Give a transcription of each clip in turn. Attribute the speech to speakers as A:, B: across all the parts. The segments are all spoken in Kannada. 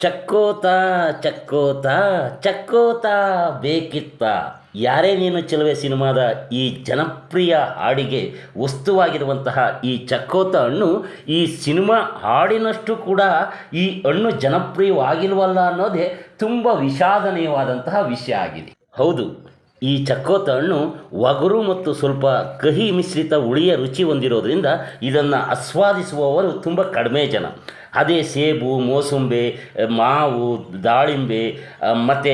A: ಚಕ್ಕೋತ ಚಕ್ಕೋತ ಚಕ್ಕೋತ ಬೇಕಿತ್ತ. ಯಾರೇ ನೀನು ಚೆಲುವೆ ಸಿನಿಮಾದ ಈ ಜನಪ್ರಿಯ ಹಾಡಿಗೆ ವಸ್ತುವಾಗಿರುವಂತಹ ಈ ಚಕ್ಕೋತ ಹಣ್ಣು ಈ ಸಿನಿಮಾ ಹಾಡಿನಷ್ಟು ಕೂಡ ಈ ಹಣ್ಣು ಜನಪ್ರಿಯವಾಗಿಲ್ವಲ್ಲ ಅನ್ನೋದೇ ತುಂಬ ವಿಷಾದನೀಯವಾದಂತಹ ವಿಷಯ ಆಗಿದೆ. ಹೌದು, ಈ ಚಕ್ಕೋತ ಹಣ್ಣು ಒಗರು ಮತ್ತು ಸ್ವಲ್ಪ ಕಹಿ ಮಿಶ್ರಿತ ಹುಳಿಯ ರುಚಿ ಹೊಂದಿರೋದ್ರಿಂದ ಇದನ್ನು ಆಸ್ವಾದಿಸುವವರು ತುಂಬ ಕಡಿಮೆ ಜನ. ಅದೇ ಸೇಬು, ಮೋಸಂಬಿ, ಮಾವು, ದಾಳಿಂಬೆ ಮತ್ತು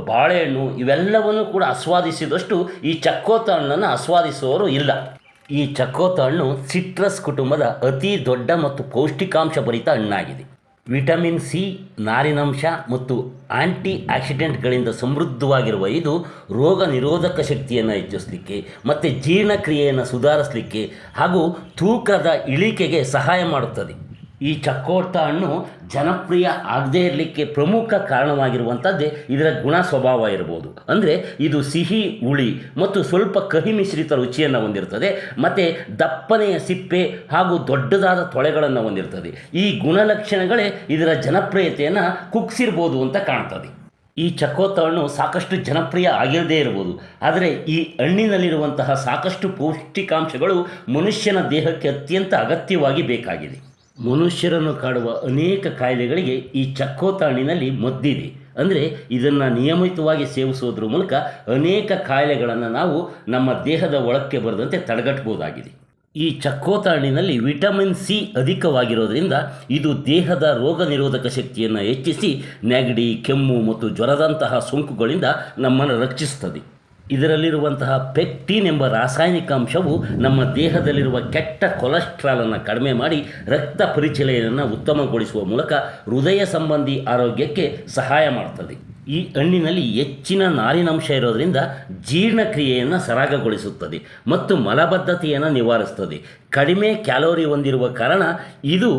A: ಬಾಳೆಹಣ್ಣು ಇವೆಲ್ಲವನ್ನು ಕೂಡ ಆಸ್ವಾದಿಸಿದಷ್ಟು ಈ ಚಕ್ಕೋತ ಹಣ್ಣನ್ನು ಆಸ್ವಾದಿಸುವವರು ಇಲ್ಲ. ಈ ಚಕ್ಕೋತ ಹಣ್ಣು ಸಿಟ್ರಸ್ ಕುಟುಂಬದ ಅತಿ ದೊಡ್ಡ ಮತ್ತು ಪೌಷ್ಟಿಕಾಂಶ ಭರಿತ ಹಣ್ಣಾಗಿದೆ. ವಿಟಮಿನ್ ಸಿ, ನಾರಿನಂಶ ಮತ್ತು ಆಂಟಿ ಆಕ್ಸಿಡೆಂಟ್ಗಳಿಂದ ಸಮೃದ್ಧವಾಗಿರುವ ಇದು ರೋಗ ನಿರೋಧಕ ಶಕ್ತಿಯನ್ನು ಹೆಚ್ಚಿಸಲಿಕ್ಕೆ ಮತ್ತು ಜೀರ್ಣಕ್ರಿಯೆಯನ್ನು ಸುಧಾರಿಸಲಿಕ್ಕೆ ಹಾಗೂ ತೂಕದ ಇಳಿಕೆಗೆ ಸಹಾಯ ಮಾಡುತ್ತದೆ. ಈ ಚಕ್ಕೋತ ಹಣ್ಣು ಜನಪ್ರಿಯ ಆಗದೇ ಇರಲಿಕ್ಕೆ ಪ್ರಮುಖ ಕಾರಣವಾಗಿರುವಂಥದ್ದೇ ಇದರ ಗುಣ ಸ್ವಭಾವ ಇರ್ಬೋದು. ಅಂದರೆ ಇದು ಸಿಹಿ, ಹುಳಿ ಮತ್ತು ಸ್ವಲ್ಪ ಕಹಿ ಮಿಶ್ರಿತ ರುಚಿಯನ್ನು ಹೊಂದಿರ್ತದೆ ಮತ್ತು ದಪ್ಪನೆಯ ಸಿಪ್ಪೆ ಹಾಗೂ ದೊಡ್ಡದಾದ ತೊಳೆಗಳನ್ನು ಹೊಂದಿರ್ತದೆ. ಈ ಗುಣಲಕ್ಷಣಗಳೇ ಇದರ ಜನಪ್ರಿಯತೆಯನ್ನು ಕುಗ್ಸಿರ್ಬೋದು ಅಂತ ಕಾಣ್ತದೆ. ಈ ಚಕ್ಕೋತ ಹಣ್ಣು ಸಾಕಷ್ಟು ಜನಪ್ರಿಯ ಆಗಿರದೇ ಇರ್ಬೋದು, ಆದರೆ ಈ ಹಣ್ಣಿನಲ್ಲಿರುವಂತಹ ಸಾಕಷ್ಟು ಪೌಷ್ಟಿಕಾಂಶಗಳು ಮನುಷ್ಯನ ದೇಹಕ್ಕೆ ಅತ್ಯಂತ ಅಗತ್ಯವಾಗಿ ಬೇಕಾಗಿದೆ. ಮನುಷ್ಯರನ್ನು ಕಾಡುವ ಅನೇಕ ಕಾಯಿಲೆಗಳಿಗೆ ಈ ಚಕ್ಕೋತ ಹಣ್ಣಿನಲ್ಲಿ ಮದ್ದಿದೆ. ಅಂದರೆ ಇದನ್ನು ನಿಯಮಿತವಾಗಿ ಸೇವಿಸೋದ್ರ ಮೂಲಕ ಅನೇಕ ಕಾಯಿಲೆಗಳನ್ನು ನಾವು ನಮ್ಮ ದೇಹದ ಒಳಕ್ಕೆ ಬರದಂತೆ ತಡೆಗಟ್ಟಬಹುದಾಗಿದೆ. ಈ ಚಕ್ಕೋತ ಹಣ್ಣಿನಲ್ಲಿ ವಿಟಮಿನ್ ಸಿ ಅಧಿಕವಾಗಿರೋದ್ರಿಂದ ಇದು ದೇಹದ ರೋಗ ನಿರೋಧಕ ಶಕ್ತಿಯನ್ನು ಹೆಚ್ಚಿಸಿ ನೆಗಡಿ, ಕೆಮ್ಮು ಮತ್ತು ಜ್ವರದಂತಹ ಸೋಂಕುಗಳಿಂದ ನಮ್ಮನ್ನು ರಕ್ಷಿಸುತ್ತದೆ. ಇದರಲ್ಲಿರುವಂತಹ ಪೆಕ್ಟಿನ್ ಎಂಬ ರಾಸಾಯನಿಕ ಅಂಶವು ನಮ್ಮ ದೇಹದಲ್ಲಿರುವ ಕೆಟ್ಟ ಕೊಲೆಸ್ಟ್ರಾಲನ್ನು ಕಡಿಮೆ ಮಾಡಿ ರಕ್ತ ಪರಿಚಲನೆಯನ್ನು ಉತ್ತಮಗೊಳಿಸುವ ಮೂಲಕ ಹೃದಯ ಸಂಬಂಧಿ ಆರೋಗ್ಯಕ್ಕೆ ಸಹಾಯ ಮಾಡುತ್ತದೆ. ಈ ಹಣ್ಣಿನಲ್ಲಿ ಹೆಚ್ಚಿನ ನಾರಿನಂಶ ಇರೋದರಿಂದ ಜೀರ್ಣಕ್ರಿಯೆಯನ್ನು ಸರಾಗಗೊಳಿಸುತ್ತದೆ ಮತ್ತು ಮಲಬದ್ಧತೆಯನ್ನು ನಿವಾರಿಸುತ್ತದೆ. ಕಡಿಮೆ ಕ್ಯಾಲೋರಿ ಹೊಂದಿರುವ ಕಾರಣ ಇದು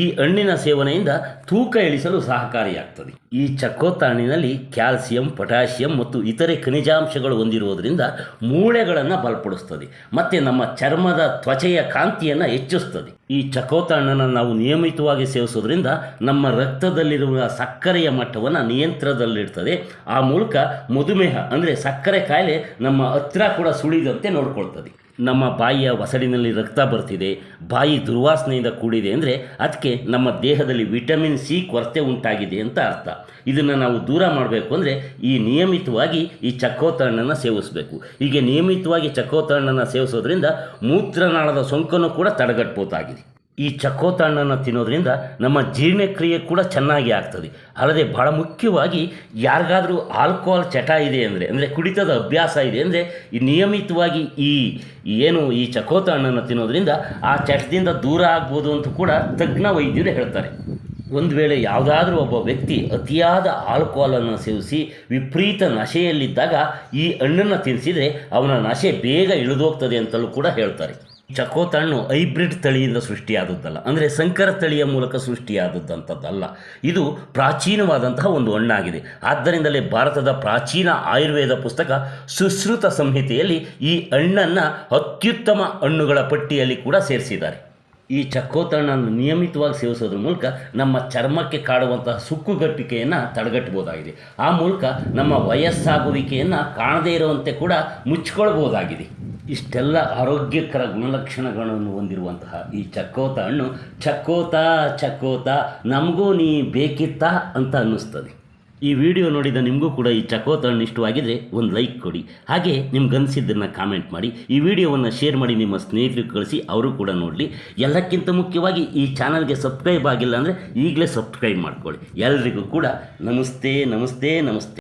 A: ಈ ಹಣ್ಣಿನ ಸೇವನೆಯಿಂದ ತೂಕ ಇಳಿಸಲು ಸಹಕಾರಿಯಾಗ್ತದೆ. ಈ ಚಕ್ಕೋತ ಹಣ್ಣಿನಲ್ಲಿ ಕ್ಯಾಲ್ಸಿಯಂ, ಪೊಟ್ಯಾಷಿಯಂ ಮತ್ತು ಇತರೆ ಖನಿಜಾಂಶಗಳು ಹೊಂದಿರುವುದರಿಂದ ಮೂಳೆಗಳನ್ನು ಬಲಪಡಿಸ್ತದೆ ಮತ್ತು ನಮ್ಮ ಚರ್ಮದ ತ್ವಚೆಯ ಕಾಂತಿಯನ್ನು ಹೆಚ್ಚಿಸ್ತದೆ. ಈ ಚಕ್ಕೋತ ಹಣ್ಣನ್ನು ನಾವು ನಿಯಮಿತವಾಗಿ ಸೇವಿಸೋದ್ರಿಂದ ನಮ್ಮ ರಕ್ತದಲ್ಲಿರುವ ಸಕ್ಕರೆಯ ಮಟ್ಟವನ್ನು ನಿಯಂತ್ರಣದಲ್ಲಿಡ್ತದೆ. ಆ ಮೂಲಕ ಮಧುಮೇಹ ಅಂದರೆ ಸಕ್ಕರೆ ಕಾಯಿಲೆ ನಮ್ಮ ಹತ್ತಿರ ಕೂಡ ಸುಳಿದಂತೆ ನೋಡ್ಕೊಳ್ತದೆ. ನಮ್ಮ ಬಾಯಿಯ ಒಸಡಿನಲ್ಲಿ ರಕ್ತ ಬರ್ತಿದೆ, ಬಾಯಿ ದುರ್ವಾಸನೆಯಿಂದ ಕೂಡಿದೆ ಅಂದರೆ ಅದಕ್ಕೆ ನಮ್ಮ ದೇಹದಲ್ಲಿ ವಿಟಮಿನ್ ಸಿ ಕೊರತೆ ಉಂಟಾಗಿದೆ ಅಂತ ಅರ್ಥ. ಇದನ್ನು ನಾವು ದೂರ ಮಾಡಬೇಕು ಅಂದರೆ ನಿಯಮಿತವಾಗಿ ಈ ಚಕ್ಕೋತ ಹಣ್ಣನ್ನು ಸೇವಿಸಬೇಕು. ಹೀಗೆ ನಿಯಮಿತವಾಗಿ ಚಕ್ಕೋತ ಹಣ್ಣನ್ನು ಸೇವಿಸೋದ್ರಿಂದ ಮೂತ್ರನಾಳದ ಸೋಂಕನ್ನು ಕೂಡ ತಡೆಗಟ್ಟಬಹುದಾಗಿದೆ. ಈ ಚಕ್ಕೋತ ಹಣ್ಣನ್ನು ತಿನ್ನೋದ್ರಿಂದ ನಮ್ಮ ಜೀರ್ಣಕ್ರಿಯೆ ಕೂಡ ಚೆನ್ನಾಗಿ ಆಗ್ತದೆ. ಅಲ್ಲದೆ ಬಹಳ ಮುಖ್ಯವಾಗಿ ಯಾರಿಗಾದರೂ ಆಲ್ಕೋಹಾಲ್ ಚಟ ಇದೆ ಅಂದರೆ ಕುಡಿತದ ಅಭ್ಯಾಸ ಇದೆ ಅಂದರೆ ನಿಯಮಿತವಾಗಿ ಈ ಚಕ್ಕೋತ ಹಣ್ಣನ್ನು ತಿನ್ನೋದ್ರಿಂದ ಆ ಚಟದಿಂದ ದೂರ ಆಗ್ಬೋದು ಅಂತ ಕೂಡ ತಜ್ಞ ವೈದ್ಯರು ಹೇಳ್ತಾರೆ. ಒಂದು ವೇಳೆ ಯಾವುದಾದ್ರೂ ಒಬ್ಬ ವ್ಯಕ್ತಿ ಅತಿಯಾದ ಆಲ್ಕೋಹಾಲನ್ನು ಸೇವಿಸಿ ವಿಪರೀತ ನಶೆಯಲ್ಲಿದ್ದಾಗ ಈ ಹಣ್ಣನ್ನು ತಿನ್ನಿಸಿದರೆ ಅವನ ನಶೆ ಬೇಗ ಇಳಿದೋಗ್ತದೆ ಅಂತಲೂ ಕೂಡ ಹೇಳ್ತಾರೆ. ಚಕ್ಕೋತ ಹಣ್ಣು ಹೈಬ್ರಿಡ್ ತಳಿಯಿಂದ ಸೃಷ್ಟಿಯಾದದ್ದಲ್ಲ, ಅಂದರೆ ಸಂಕರ ತಳಿಯ ಮೂಲಕ ಸೃಷ್ಟಿಯಾದದ್ದಂಥದ್ದಲ್ಲ. ಇದು ಪ್ರಾಚೀನವಾದಂತಹ ಒಂದು ಹಣ್ಣಾಗಿದೆ. ಆದ್ದರಿಂದಲೇ ಭಾರತದ ಪ್ರಾಚೀನ ಆಯುರ್ವೇದ ಪುಸ್ತಕ ಸುಶ್ರುತ ಸಂಹಿತೆಯಲ್ಲಿ ಈ ಹಣ್ಣನ್ನು ಅತ್ಯುತ್ತಮ ಹಣ್ಣುಗಳ ಪಟ್ಟಿಯಲ್ಲಿ ಕೂಡ ಸೇರಿಸಿದ್ದಾರೆ. ಈ ಚಕ್ಕೋತ ಹಣ್ಣನ್ನು ನಿಯಮಿತವಾಗಿ ಸೇವಿಸೋದ್ರ ಮೂಲಕ ನಮ್ಮ ಚರ್ಮಕ್ಕೆ ಕಾಡುವಂತಹ ಸುಕ್ಕುಗಟ್ಟಿಕೆಯನ್ನು ತಡೆಗಟ್ಟಬಹುದಾಗಿದೆ. ಆ ಮೂಲಕ ನಮ್ಮ ವಯಸ್ಸಾಗುವಿಕೆಯನ್ನು ಕಾಣದೇ ಇರುವಂತೆ ಕೂಡ ಮುಚ್ಚಿಕೊಳ್ಬಹುದಾಗಿದೆ. ಇಷ್ಟೆಲ್ಲ ಆರೋಗ್ಯಕರ ಗುಣಲಕ್ಷಣಗಳನ್ನು ಹೊಂದಿರುವಂತಹ ಈ ಚಕ್ಕೋತ ಹಣ್ಣು ಚಕ್ಕೋತ ನಮಗೂ ನೀ ಬೇಕಿತ್ತಾ ಅಂತ ಅನ್ನಿಸ್ತದೆ. ಈ ವಿಡಿಯೋ ನೋಡಿದ ನಿಮಗೂ ಕೂಡ ಈ ಚಕ್ಕೋತ ಹಣ್ಣು ಇಷ್ಟವಾಗಿದ್ದರೆ ಒಂದು ಲೈಕ್ ಕೊಡಿ. ಹಾಗೆ ನಿಮ್ಗನ್ಸಿದ್ದನ್ನು ಕಾಮೆಂಟ್ ಮಾಡಿ. ಈ ವಿಡಿಯೋವನ್ನು ಶೇರ್ ಮಾಡಿ ನಿಮ್ಮ ಸ್ನೇಹಿತರಿಗೆ ಕಳಿಸಿ, ಅವರು ಕೂಡ ನೋಡಲಿ. ಎಲ್ಲಕ್ಕಿಂತ ಮುಖ್ಯವಾಗಿ ಈ ಚಾನಲ್ಗೆ ಸಬ್ಸ್ಕ್ರೈಬ್ ಆಗಿಲ್ಲ ಅಂದರೆ ಈಗಲೇ ಸಬ್ಸ್ಕ್ರೈಬ್ ಮಾಡ್ಕೊಳ್ಳಿ. ಎಲ್ರಿಗೂ ಕೂಡ ನಮಸ್ತೆ.